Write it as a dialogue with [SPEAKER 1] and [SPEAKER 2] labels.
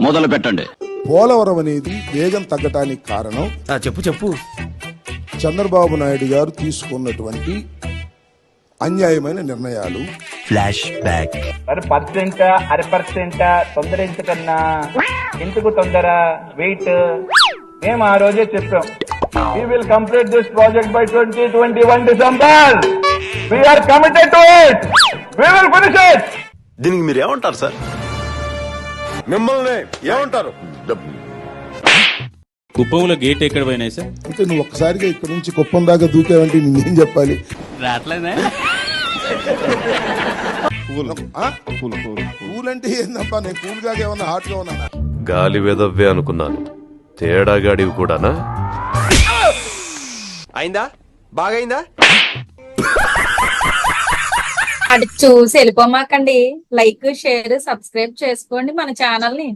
[SPEAKER 1] మొదలు పెట్టండి.
[SPEAKER 2] పోలవరం అనేది వేగం తగ్గటానికి కారణం
[SPEAKER 3] చెప్పు
[SPEAKER 2] చంద్రబాబు నాయుడు గారు తీసుకున్నటువంటి అన్యాయమైన నిర్ణయాలు.
[SPEAKER 3] Flash back.
[SPEAKER 4] అర% తొందర ఎందుకన్నా, ఎందుకు తొందర, వెయిట్. మేము ఆ రోజే చెప్పాం, we will complete this project by 2021 December. We are committed to it. We will finish it.
[SPEAKER 5] దీనికి మీరు ఏమంటారు సార్? మిమ్మల్ని ఏమంటారు?
[SPEAKER 6] కుప్పంలో గేట్ ఎక్కడ పోయినాయి సార్?
[SPEAKER 2] అంటే నువ్వు ఒక్కసారిగా ఇక్కడ నుంచి కుప్పం దాకా దూకావంటే నేనేం చెప్పాలి?
[SPEAKER 6] రావట్లేదా?
[SPEAKER 2] కూల్ అంటే ఏందబ్బా, నేను కూల్ గా ఏమన్నా హాట్ గా ఉన్నా?
[SPEAKER 5] గాలి వెదవ్వే అనుకున్నాను, తేడాగాడివి కూడానా?
[SPEAKER 3] అయిందా? బాగైందా?
[SPEAKER 7] అటు చూసి వెళ్ళిపోమాకండి. లైక్, షేర్, సబ్స్క్రైబ్ చేసుకోండి మన ఛానల్ ని.